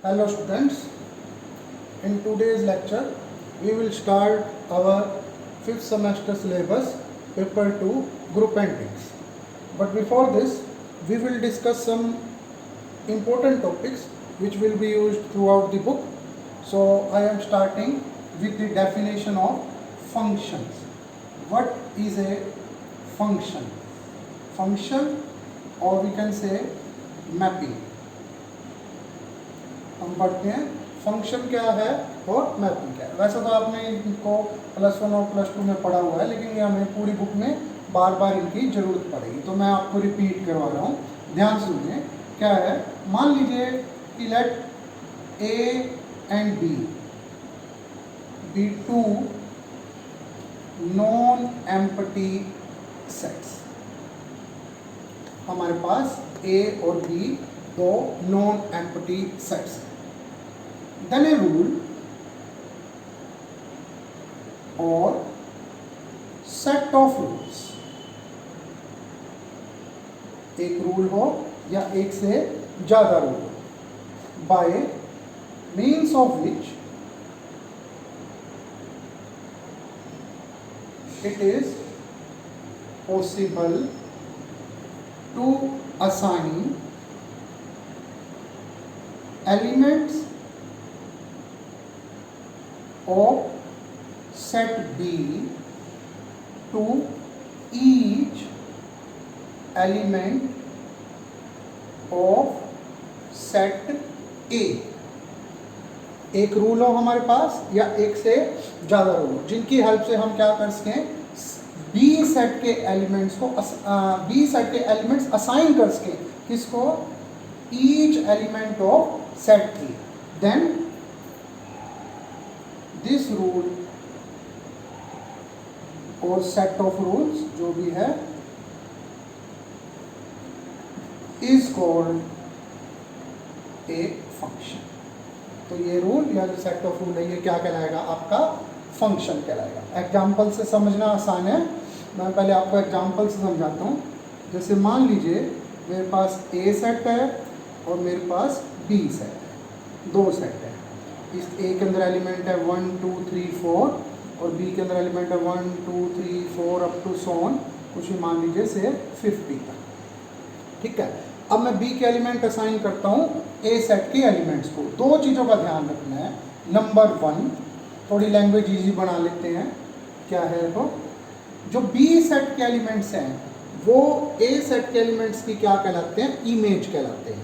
Hello students, in today's lecture we will start our 5th semester syllabus paper 2 group paintings. But before this we will discuss some important topics which will be used throughout the book. So I am starting with the definition of functions. What is a function? Function, or we can say mapping. हम पढ़ते हैं function क्या है और mapping क्या है। वैसे तो आपने इनको +1 और +2 में पढ़ा हुआ है, लेकिन ये हमें पूरी बुक में बार बार इनकी ज़रूरत पड़ेगी, तो मैं आपको रिपीट करवा रहा हूँ। ध्यान से सुनिए क्या है। मान लीजिए कि let A and B two non empty sets. हमारे पास ए और बी दो नॉन एम्प्टी सेट्स हैं। देन ए रूल और सेट ऑफ रूल्स, एक रूल हो या एक से ज्यादा रूल हो, by means of which it is possible to assign elements of set B to each element of set A। एक रूल हो हमारे पास या एक से ज़्यादा रूल हो जिनकी हेल्प से हम क्या कर सकें, बी सेट के एलिमेंट्स असाइन कर सकें। किसको? ईच एलिमेंट ऑफ सेट की। देन दिस रूल और सेट ऑफ रूल्स जो भी है इज कॉल्ड ए फंक्शन। तो ये रूल या जो सेट ऑफ रूल है ये क्या कहलाएगा? आपका फंक्शन कहलाएगा। एग्जाम्पल से समझना आसान है, मैं पहले आपको एग्जाम्पल से समझाता हूँ। जैसे मान लीजिए मेरे पास ए सेट है और मेरे पास बी सेट है, दो सेट है। इस ए के अंदर एलिमेंट है 1 2 3 4 और बी के अंदर एलिमेंट है 1 2 3 4 अप टू सोन, कुछ भी मान लीजिए से 50 तक। ठीक है। अब मैं बी के एलिमेंट असाइन करता हूँ ए सेट के एलिमेंट्स को। दो चीज़ों का ध्यान रखना है। नंबर 1, थोड़ी लैंग्वेज इजी बना लेते हैं। क्या है वो? जो बी सेट के एलिमेंट्स हैं वो ए सेट के एलिमेंट्स की क्या कहलाते हैं? इमेज कहलाते हैं।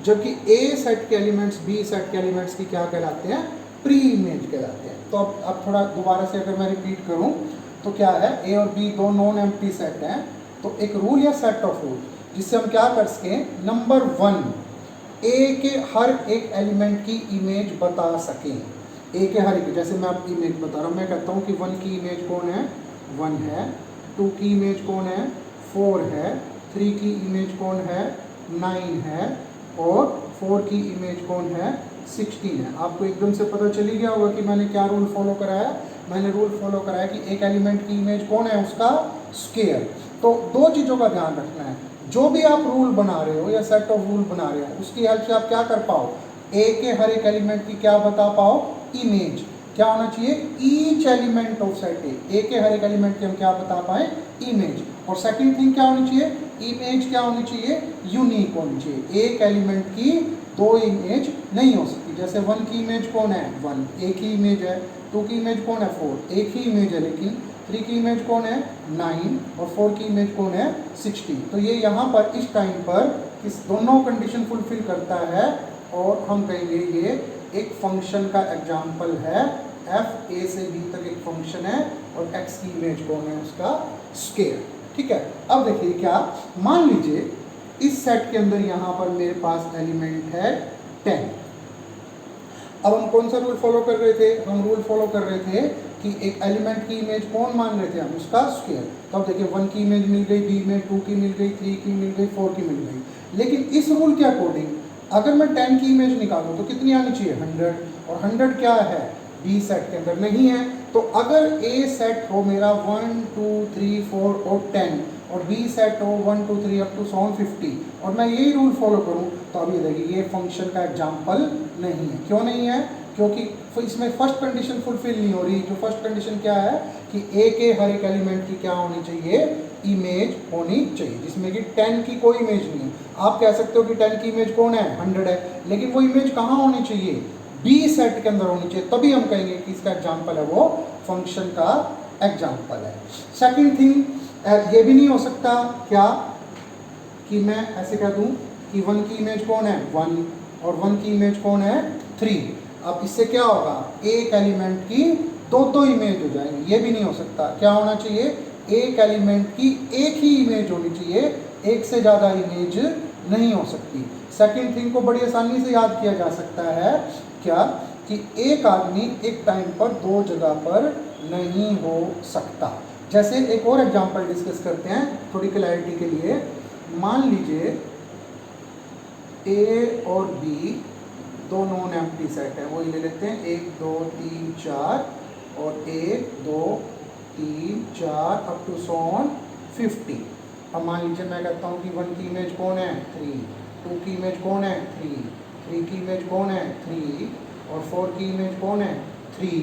जबकि ए सेट के एलिमेंट्स बी सेट के एलिमेंट्स की क्या कहलाते हैं? प्री इमेज कहलाते हैं। तो अब थोड़ा दोबारा से अगर मैं रिपीट करूँ तो क्या है, ए और बी दो नॉन एम्प्टी सेट हैं। तो एक रूल या सेट ऑफ रूल जिससे हम क्या कर सकें, नंबर 1 ए के हर एक एलिमेंट की इमेज बता सकें। ए के हर एक, जैसे मैं अब इमेज बता रहा हूँ, मैं कहता हूँ कि 1 की इमेज कौन है? 1 है। 2 की इमेज कौन है? 4 है। 3 की इमेज कौन है? 9 है। और 4 की इमेज कौन है? 16 है। आपको एकदम से पता चली गया होगा कि मैंने क्या रूल फॉलो कराया। मैंने रूल फॉलो कराया कि एक एलिमेंट की इमेज कौन है? उसका स्क्वायर। तो दो चीज़ों का ध्यान रखना है। जो भी आप रूल बना रहे हो या सेट ऑफ रूल बना रहे हो उसकी हेल्प से आप क्या कर पाओ, ए के हर एक एलिमेंट की क्या बता पाओ? इमेज। क्या होना चाहिए? ईच एलिमेंट ऑफ सेट ए के हर एक एलिमेंट की हम क्या बता पाए? इमेज। और सेकंड थिंग क्या होनी चाहिए? इमेज क्या होनी चाहिए? यूनिक होनी चाहिए। एक एलिमेंट की दो इमेज नहीं हो सकती। जैसे 1 की इमेज कौन है? 1, एक ही इमेज है। 2 की इमेज कौन है? 4, एक ही इमेज है। लेकिन 3 की इमेज कौन है? 9 और 4 की इमेज कौन है? 16। तो ये यहाँ पर इस टाइम पर इस दोनों कंडीशन फुलफिल करता है और हम कहेंगे ये एक फंक्शन का एग्जाम्पल है। एफ ए से बी तक एक फंक्शन है और एक्स की इमेज कौन है? उसका स्क्वायर। ठीक है। अब देखिए क्या, मान लीजिए इस सेट के अंदर यहाँ पर मेरे पास एलिमेंट है 10। अब हम कौन सा रूल फॉलो कर रहे थे? हम रूल फॉलो कर रहे थे कि एक एलिमेंट की इमेज कौन मान रहे थे हम? उसका स्क्वायर। तो अब देखिए 1 की इमेज मिल गई बी में, 2 की मिल गई, 3 की मिल गई, 4 की मिल गई। लेकिन इस रूल के अकॉर्डिंग अगर मैं 10 की इमेज निकालूं तो कितनी आनी चाहिए? 100। और 100 क्या है? बी सेट के अंदर नहीं है। तो अगर ए सेट हो मेरा 1 2 3 4 और 10, और बी सेट हो 1 2 3 अप टू 50 और मैं यही रूल फॉलो करूं तो अभी देखिए ये फंक्शन का एग्जाम्पल नहीं है। क्यों नहीं है? क्योंकि इसमें फर्स्ट कंडीशन फुलफिल नहीं हो रही। जो फर्स्ट कंडीशन क्या है कि ए के हर एक एलिमेंट की क्या होनी चाहिए, इमेज होनी चाहिए, जिसमें कि 10 की कोई इमेज नहीं है। आप कह सकते हो कि 10 की इमेज कौन है, 100 है, लेकिन वो इमेज कहाँ होनी चाहिए, बी सेट के अंदर होनी चाहिए, तभी हम कहेंगे कि इसका एग्जाम्पल है वो फंक्शन का एग्जाम्पल है। सेकंड थिंग, ये भी नहीं हो सकता क्या कि मैं ऐसे कह दूं कि 1 की इमेज कौन है, 1 और 1 की इमेज कौन है, 3। अब इससे क्या होगा, एक एलिमेंट की दो इमेज हो जाएंगी, ये भी नहीं हो सकता। क्या होना चाहिए, एक एलिमेंट की एक ही इमेज होनी चाहिए, एक से ज़्यादा इमेज नहीं हो सकती। सेकंड थिंग को बड़ी आसानी से याद किया जा सकता है क्या कि एक आदमी एक टाइम पर दो जगह पर नहीं हो सकता। जैसे एक और एग्जांपल डिस्कस करते हैं थोड़ी क्लैरिटी के लिए। मान लीजिए ए और बी दो नॉन एम्प्टी सेट है, वही ले लेते हैं 1 2 3 4 और 1 2 3 4 अप टू 50। अब मान लीजिए मैं कहता हूँ कि 1 की इमेज कौन है, 3, 2 की इमेज कौन है, 3 की इमेज कौन है, 3 और 4 की इमेज कौन है, 3।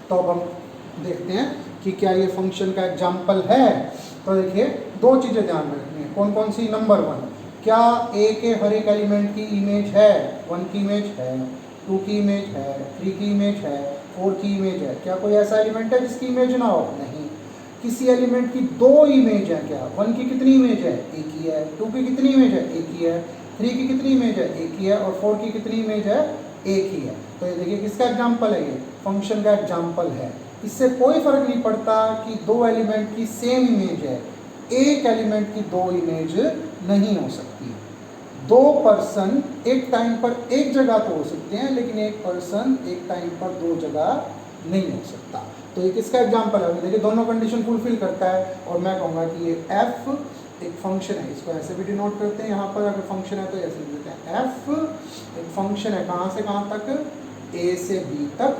तो अब हम देखते हैं कि क्या ये फंक्शन का एग्जाम्पल है। तो देखिए दो चीज़ें ध्यान में रखनी है। कौन कौन सी? नंबर 1, क्या ए के हर एक एलिमेंट की इमेज है, 1 की इमेज है, 2 की इमेज है, 3 की इमेज है, 4 की इमेज है। क्या कोई ऐसा एलिमेंट है जिसकी इमेज ना हो? नहीं। किसी एलिमेंट की दो इमेज है क्या? 1 की कितनी इमेज है, एक ही है, 2 की कितनी इमेज है, एक ही है, 3 की कितनी इमेज है, एक ही है, और 4 की कितनी इमेज है, एक ही है। तो ये देखिए किसका एग्जाम्पल है, ये फंक्शन का एग्जाम्पल है। इससे कोई फर्क नहीं पड़ता कि दो एलिमेंट की सेम इमेज है, एक एलिमेंट की दो इमेज नहीं हो सकती। दो पर्सन एक टाइम पर एक जगह तो हो सकते हैं, लेकिन एक पर्सन एक टाइम पर दो जगह नहीं हो सकता। तो ये किसका एग्जाम्पल है? देखिए दोनों कंडीशन फुलफिल करता है, और मैं कहूँगा कि ये एफ एक फंक्शन है। इसको ऐसे भी डिनोट करते हैं, यहाँ पर अगर फंक्शन है तो ऐसे लिख देते हैं, एफ एक फंक्शन है, कहाँ से कहाँ तक, ए से बी तक,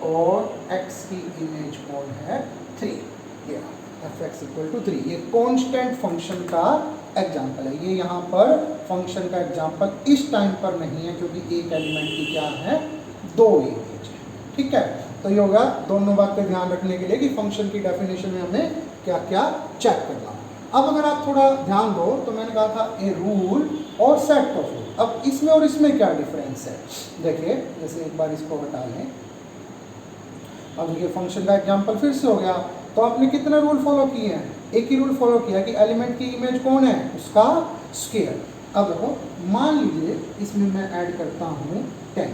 और एक्स की इमेज कौन है, 3। ये एफ एक्स इक्वल टू 3, ये कॉन्स्टेंट फंक्शन का एग्जाम्पल है। ये यहाँ पर फंक्शन का एग्जाम्पल इस टाइम पर नहीं है, क्योंकि एक एलिमेंट की क्या है, दो इमेज है। ठीक है, तो ये होगा दोनों बात का ध्यान रखने के लिए कि फंक्शन की डेफिनेशन में हमें क्या क्या चेक करना। अब अगर आप थोड़ा ध्यान दो तो मैंने कहा था ए रूल और सेट ऑफ रूल। अब इसमें और इसमें क्या डिफरेंस है, देखिए जैसे एक बार इसको हटा लें। अब देखिए फंक्शन का एग्जाम्पल फिर से हो गया, तो आपने कितने रूल फॉलो किए हैं, एक ही रूल फॉलो किया कि एलिमेंट की इमेज कौन है, उसका स्क्वायर। अब देखो मान लीजिए इसमें मैं ऐड करता हूँ 10,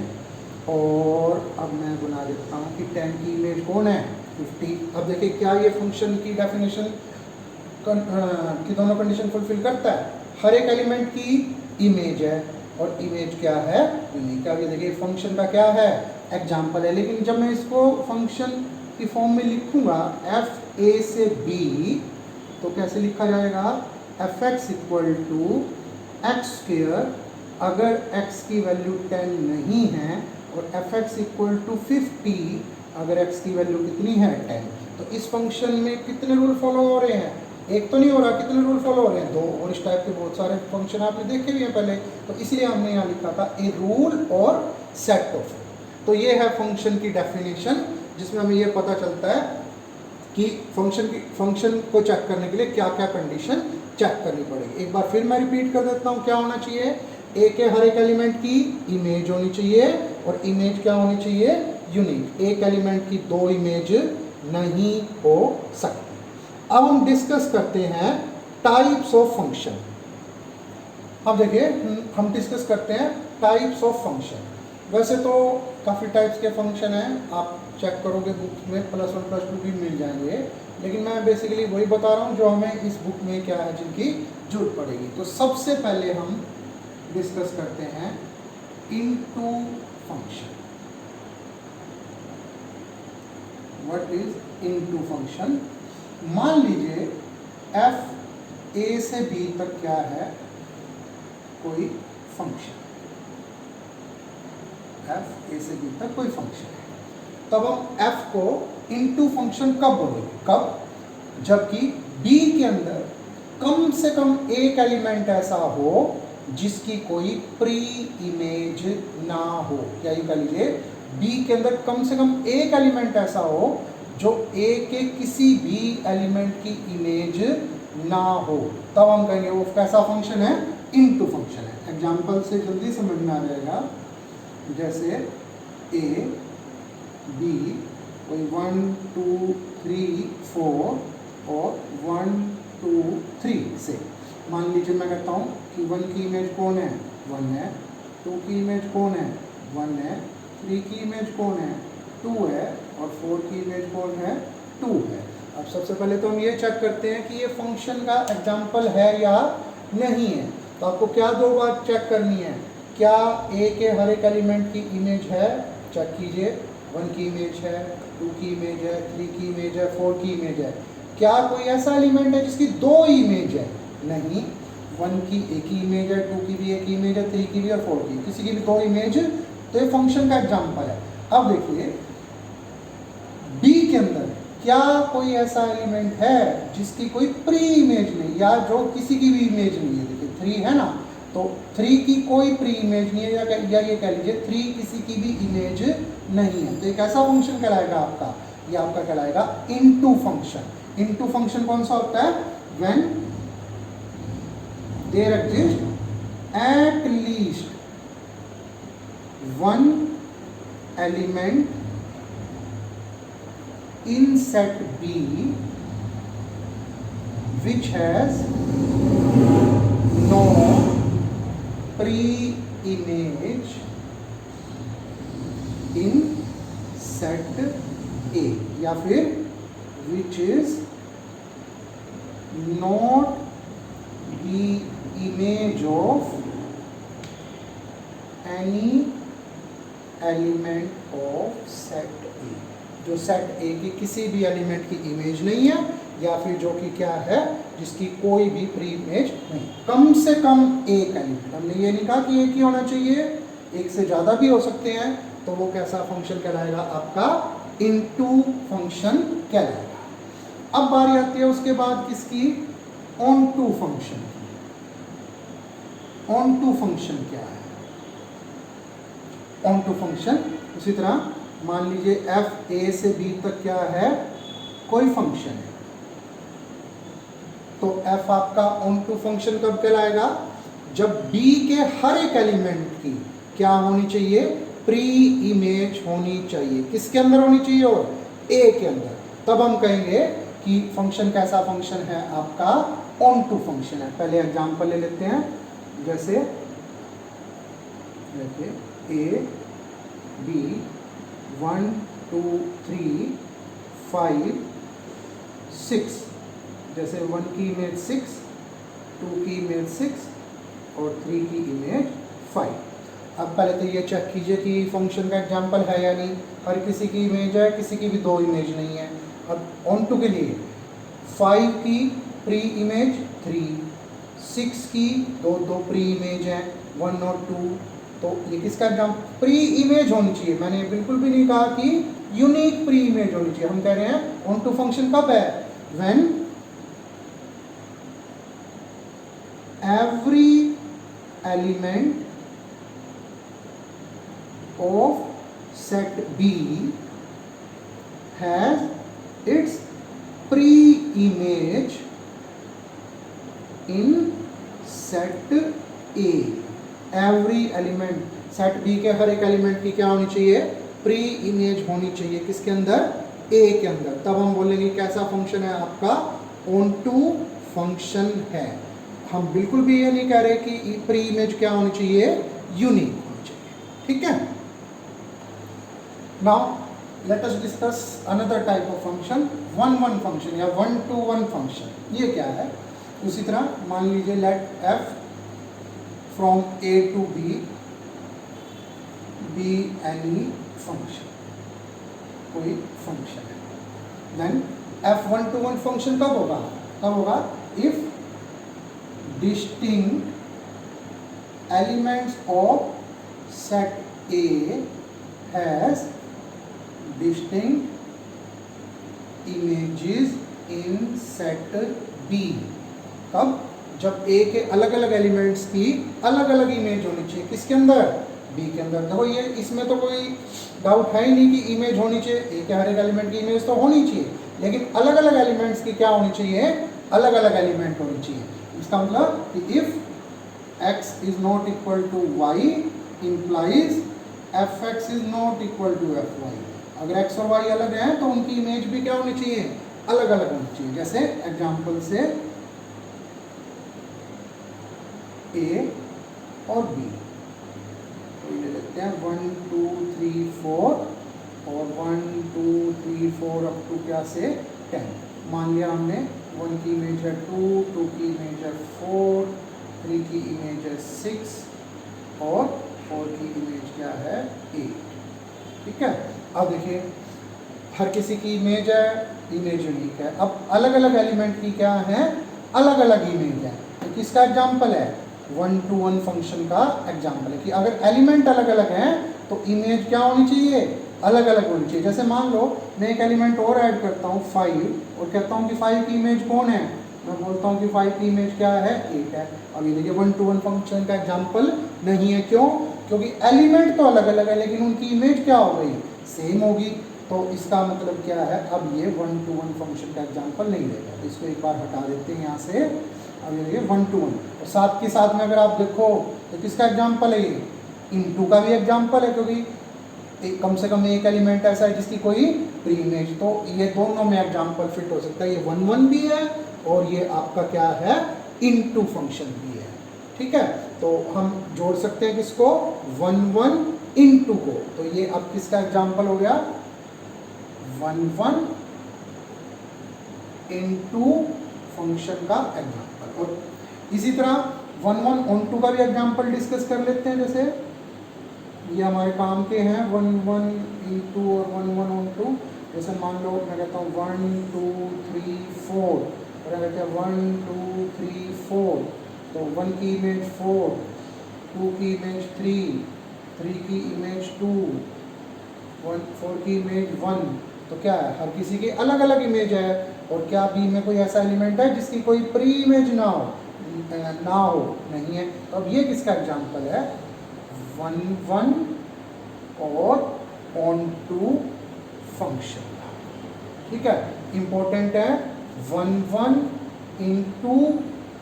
और अब मैं बना देता हूँ कि 10 की इमेज कौन है, 50। अब देखिए क्या ये फंक्शन की डेफिनेशन की दोनों कंडीशन फुलफिल करता है। हर एक एलिमेंट की इमेज है, और इमेज क्या है, यूनिक। अब ये देखिए फंक्शन का क्या है, एग्जाम्पल है। लेकिन जब मैं इसको फंक्शन की फॉर्म में लिखूंगा एफ ए से बी, तो कैसे लिखा जाएगा, f x equal to x square, अगर x की वैल्यू 10 नहीं है, और एफ एक्स इक्वल टू 50 अगर x की वैल्यू कितनी है, 10। तो इस फंक्शन में कितने रूल फॉलो हो रहे हैं, एक तो नहीं हो रहा, कितने रूल फॉलो हो रहे हैं, दो। और इस टाइप के बहुत सारे फंक्शन आपने देखे भी हैं पहले, तो इसलिए हमने यहाँ लिखा था ए रूल और सेट ऑफ। तो ये है फंक्शन की डेफिनेशन, जिसमें हमें ये पता चलता है कि फंक्शन को चेक करने के लिए क्या क्या कंडीशन चेक करनी पड़ेगी। एक बार फिर मैं रिपीट कर देता हूँ, क्या होना चाहिए, ए के हर एक एलिमेंट की इमेज होनी चाहिए, और इमेज क्या होनी चाहिए, यूनिक। एक एलिमेंट की दो इमेज नहीं हो सकती। अब हम डिस्कस करते हैं टाइप्स ऑफ फंक्शन। अब देखिए हम डिस्कस करते हैं टाइप्स ऑफ फंक्शन। वैसे तो काफ़ी टाइप्स के फंक्शन हैं, आप चेक करोगे बुक में +1 +2 भी मिल जाएंगे, लेकिन मैं बेसिकली वही बता रहा हूँ जो हमें इस बुक में क्या है, जिनकी जरूरत पड़ेगी। तो सबसे पहले हम डिस्कस करते हैं into function. What is into function? मान लीजिए एफ ए से बी तक क्या है, कोई फंक्शन, एफ ए से बी तक कोई फंक्शन है। तब हम एफ को इनटू फंक्शन कब बोलेंगे, कब, जबकि बी के अंदर कम से कम एक एलिमेंट ऐसा हो जिसकी कोई प्री इमेज ना हो, क्या ये कह लीजिए बी के अंदर कम से कम एक एलिमेंट ऐसा हो जो ए के किसी भी एलिमेंट की इमेज ना हो, तब हम कहेंगे वो कैसा फंक्शन है, इनटू फंक्शन है। एग्जांपल से जल्दी समझ में आ जाएगा, जैसे ए बी कोई 1 2 3 4 और 1 2 3 से मान लीजिए मैं कहता हूँ कि 1 की इमेज कौन है, 1 है, 2 की इमेज कौन है, 1 है, 3 की इमेज कौन है, 2 है, और 4 की इमेज कौन है, 2 है। अब सबसे पहले तो हम ये चेक करते हैं कि ये फंक्शन का एग्जाम्पल है या नहीं है। तो आपको क्या दो बात चेक करनी है, क्या ए के हर एक एलिमेंट की इमेज है, चेक कीजिए, 1 की इमेज है, 2 की इमेज है, 3 की इमेज है, 4 की इमेज है। क्या कोई ऐसा एलिमेंट है जिसकी दो इमेज है, नहीं, 1 की एक ही इमेज है, 2 की भी एक ही इमेज है, 3 की भी और 4 की, किसी की भी दो इमेज, तो ये फंक्शन का एग्जाम्पल है। अब देखिए बी के अंदर क्या कोई ऐसा एलिमेंट है जिसकी कोई प्री इमेज नहीं, या जो किसी की भी इमेज नहीं है। देखिए 3 है ना, तो 3 की कोई प्री इमेज नहीं है, या ये कह लीजिए 3 किसी की भी इमेज नहीं है, तो एक ऐसा फंक्शन कहलाएगा आपका, ये आपका कहलाएगा इनटू फंक्शन। इनटू फंक्शन कौन सा होता है, when there exist at least one element in set B which has no pre-image in set A, या फिर which is not the image of any element of set A, जो set ए की किसी भी एलिमेंट की इमेज नहीं है, या फिर जो कि क्या है, जिसकी कोई भी प्री इमेज नहीं, कम से कम एक एलिमेंट। हमने ये नहीं कहा कि एक ही होना चाहिए, एक से ज़्यादा भी हो सकते हैं, तो वो कैसा फंक्शन कहलाएगा, आपका इनटू फंक्शन कहलाएगा। अब बारी आती है उसके बाद किसकी, ऑन टू फंक्शन की। ऑन टू फंक्शन क्या है, ऑन टू फंक्शन उसी तरह मान लीजिए एफ ए से बी तक क्या है, कोई फंक्शन है, तो एफ आपका ऑन टू फंक्शन कब कहलाएगा, जब बी के हर एक एलिमेंट की क्या होनी चाहिए, प्री इमेज होनी चाहिए। किसके अंदर होनी चाहिए, और ए के अंदर, तब हम कहेंगे कि फंक्शन कैसा फंक्शन है, आपका ऑन टू फंक्शन है। पहले एग्जांपल ले लेते हैं, जैसे देखिए ए बी 1 2 3 5 6, जैसे 1 की इमेज 6, 2 की इमेज 6 और 3 की इमेज 5। अब पहले तो ये चेक कीजिए कि फंक्शन का एग्जांपल है या नहीं, हर किसी की इमेज है, किसी की भी दो इमेज नहीं है। अब ऑन टू के लिए 5 की प्री इमेज 3, 6 की दो प्री इमेज है 1 और 2, तो ये किसका एग्जाम्पल, प्री इमेज होनी चाहिए। मैंने बिल्कुल भी नहीं कहा कि यूनिक प्री इमेज होनी चाहिए, हम कह रहे हैं ऑन टू फंक्शन कब है, when every element of set B has its pre image in set A. Every element, set B के हर एक एलिमेंट की क्या होनी चाहिए, प्री इमेज होनी चाहिए, किसके अंदर, ए के अंदर, तब हम बोलेंगे कैसा फंक्शन है आपका, ऑन टू फंक्शन है। हम बिल्कुल भी ये नहीं कह रहे कि प्री इमेज क्या होनी चाहिए, यूनिक होनी चाहिए, ठीक है। Now let us discuss another type of function, one one function या 1 to 1 फंक्शन। ये क्या है, उसी तरह मान लीजिए let F from A to B be any function, कोई फंक्शन है, then f1 to 1 फंक्शन कब होगा, if distinct elements of set A has distinct images in set B, कब? जब ए के अलग अलग एलिमेंट्स की अलग अलग इमेज होनी चाहिए। किसके अंदर? बी के अंदर। देखो ये इसमें तो कोई डाउट है ही नहीं कि इमेज होनी चाहिए, ए के हर एक एलिमेंट की इमेज तो होनी चाहिए, लेकिन अलग अलग एलिमेंट्स की क्या होनी चाहिए? अलग अलग एलिमेंट होनी चाहिए। इसका मतलब कि if x is not equal to y implies fx is not equal to fy। अगर x और y अलग हैं तो उनकी इमेज भी क्या होनी चाहिए? अलग अलग होनी चाहिए। जैसे एग्जाम्पल से a और b, तो ये लेते हैं 1 2 3 4 और 1 2 3 4 अप टू क्या से 10। मान लिया हमने 1 की इमेज है 2, 2 की इमेज है 4, 3 की इमेज है 6 और 4 की इमेज क्या है 8। ठीक है। अब देखिए हर किसी की इमेज है, इमेज यूनिक है। अब अलग अलग एलिमेंट की क्या है? अलग अलग इमेज है। तो किसका एग्जाम्पल है? 1-to-1 फंक्शन का एग्जाम्पल है कि अगर एलिमेंट अलग अलग हैं तो इमेज क्या होनी चाहिए? अलग अलग होनी चाहिए। जैसे मान लो मैं एक एलिमेंट और ऐड करता हूँ 5 और कहता हूँ कि 5 की इमेज कौन है? मैं बोलता हूँ कि 5 की इमेज क्या है? 8 है। अब ये देखिए 1-to-1 फंक्शन का एग्जाम्पल नहीं है। क्यों? क्योंकि एलिमेंट तो अलग अलग है लेकिन उनकी इमेज क्या हो गई? सेम होगी। तो इसका मतलब क्या है? अब ये 1-to-1 फंक्शन का एग्जाम्पल नहीं लेगा। इसको एक बार हटा देते हैं यहाँ से। अब ये देखिए 1-to-1 और साथ के साथ में अगर आप देखो तो किसका एग्जाम्पल है? ये इनटू का भी एग्जाम्पल है, क्योंकि कम से कम एक एलिमेंट ऐसा है जिसकी कोई प्री इमेज, तो ये दोनों में एग्जाम्पल फिट हो सकता है। ये 1-1 भी है और ये आपका क्या है? इनटू फंक्शन भी है। ठीक है। तो हम जोड़ सकते हैं किसको? 1-1 इनटू को। तो ये अब किसका एग्जाम्पल हो गया? 1-1 इनटू फंक्शन का एग्जाम्पल। और इसी तरह 1-1 ऑन-टू का भी एग्जाम्पल डिस्कस कर लेते हैं। जैसे ये हमारे काम के हैं 1-1 इनटू और 1-1 ऑन-टू। जैसे मान लो मैं कहता हूँ 1 2 3 4 और मैं कहते हैं 1 2 3 4, तो 1 की इमेज 4, 2 की इमेज 3, 3 की इमेज 2, 4 की इमेज 1। तो क्या है? हर किसी की अलग अलग इमेज है। और क्या बी में कोई ऐसा एलिमेंट है जिसकी कोई प्री इमेज ना हो? नहीं है। तो अब ये किसका एग्जाम्पल है? 1-1 और ऑन-टू फंक्शन। ठीक है। इंपॉर्टेंट है 1-1 इनटू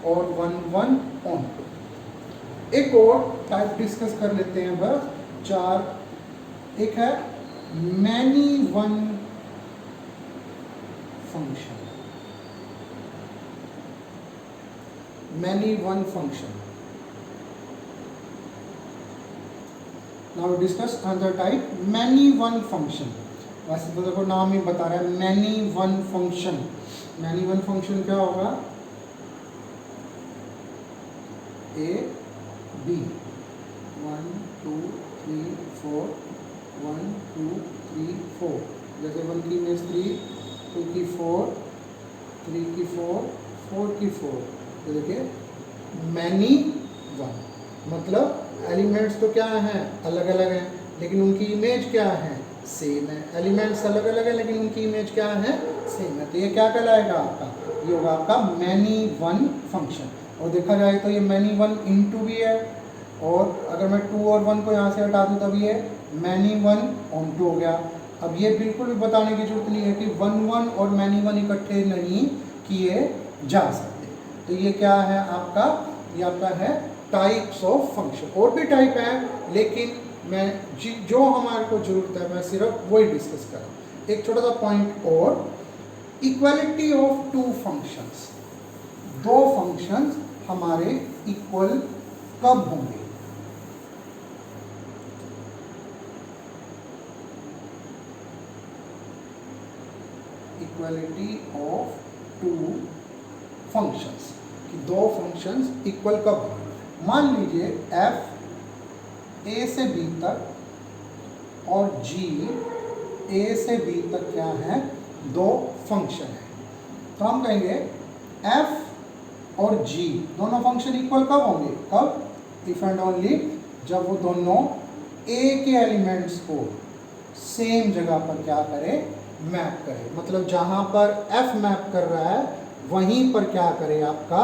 और 1-1 ऑन-टू। एक और टाइप डिस्कस कर लेते हैं बस 4। एक है many one function. Many one function. Now discuss another type many one function. वैसे तो देखो नाम ही बता रहा है many one function. Many one function क्या होगा? A B 1 2 3 4 1 2 3 4। जैसे 1 की इमेज 3, 2 की 4, 3 की 4, 4 की 4। तो देखिए मैनी वन मतलब एलिमेंट्स तो क्या हैं? अलग अलग हैं, लेकिन उनकी इमेज क्या है? सेम है। एलिमेंट्स अलग अलग है लेकिन उनकी इमेज क्या है? सेम है। तो ये क्या कहलाएगा आपका? ये होगा आपका मैनी वन फंक्शन। और देखा जाए तो ये मैनी वन इनटू भी है, और अगर मैं 2 और 1 को यहाँ से हटा दूँ तब ये मैनी वन ऑन-टू हो गया। अब ये बिल्कुल भी बताने की जरूरत नहीं है कि 1-1 और मैनी वन इकट्ठे नहीं किए जा सकते। तो ये क्या है आपका? ये आपका है टाइप्स ऑफ फंक्शन। और भी टाइप है लेकिन मैं जो हमारे को जरूरत है मैं सिर्फ वही डिस्कस कर रहा हूँ। एक छोटा सा पॉइंट और, इक्वालिटी ऑफ टू फंक्शंस। दो फंक्शंस हमारे इक्वल कब होंगे? इक्वालिटी ऑफ टू फंक्शंस कि दो फंक्शंस इक्वल कब होंगे? मान लीजिए f a से b तक और g a से b तक क्या है? दो फंक्शन है। तो हम कहेंगे f और g दोनों फंक्शन इक्वल कब होंगे? कब? इफ एंड ओनली जब वो दोनों a के एलिमेंट्स को सेम जगह पर क्या करे? मैप करे। मतलब जहां पर f मैप कर रहा है वहीं पर क्या करे? आपका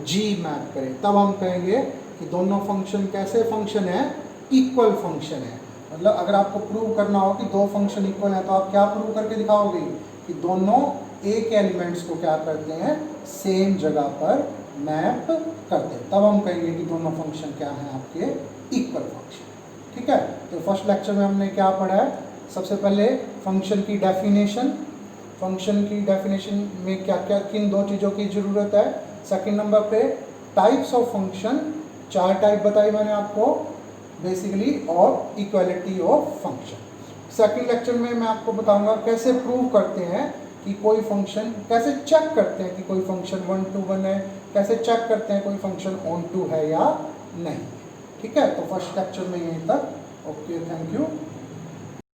जी मैप करें, तब हम कहेंगे कि दोनों फंक्शन कैसे फंक्शन है, इक्वल फंक्शन है। मतलब अगर आपको प्रूव करना हो कि दो फंक्शन इक्वल है तो आप क्या प्रूव करके दिखाओगे कि दोनों एक एलिमेंट्स को क्या करते हैं, सेम जगह पर मैप करते हैं, तब हम कहेंगे कि दोनों फंक्शन क्या हैं आपके इक्वल फंक्शन। ठीक है, तो फर्स्ट लेक्चर में हमने क्या पढ़ा है, सबसे पहले फंक्शन की डेफिनेशन, फंक्शन की डेफिनेशन में क्या क्या किन दो चीज़ों की ज़रूरत है। सेकंड नंबर पे टाइप्स ऑफ फंक्शन, 4 टाइप बताई मैंने आपको बेसिकली, और equality of function. Second lecture में मैं आपको बताऊंगा कैसे प्रूव करते हैं कि कोई फंक्शन, कैसे चेक करते हैं कि कोई फंक्शन 1 to 1 है, कैसे चेक करते हैं कोई फंक्शन ऑन टू है या नहीं। ठीक है, तो फर्स्ट लेक्चर में यहीं तक। Okay, thank you.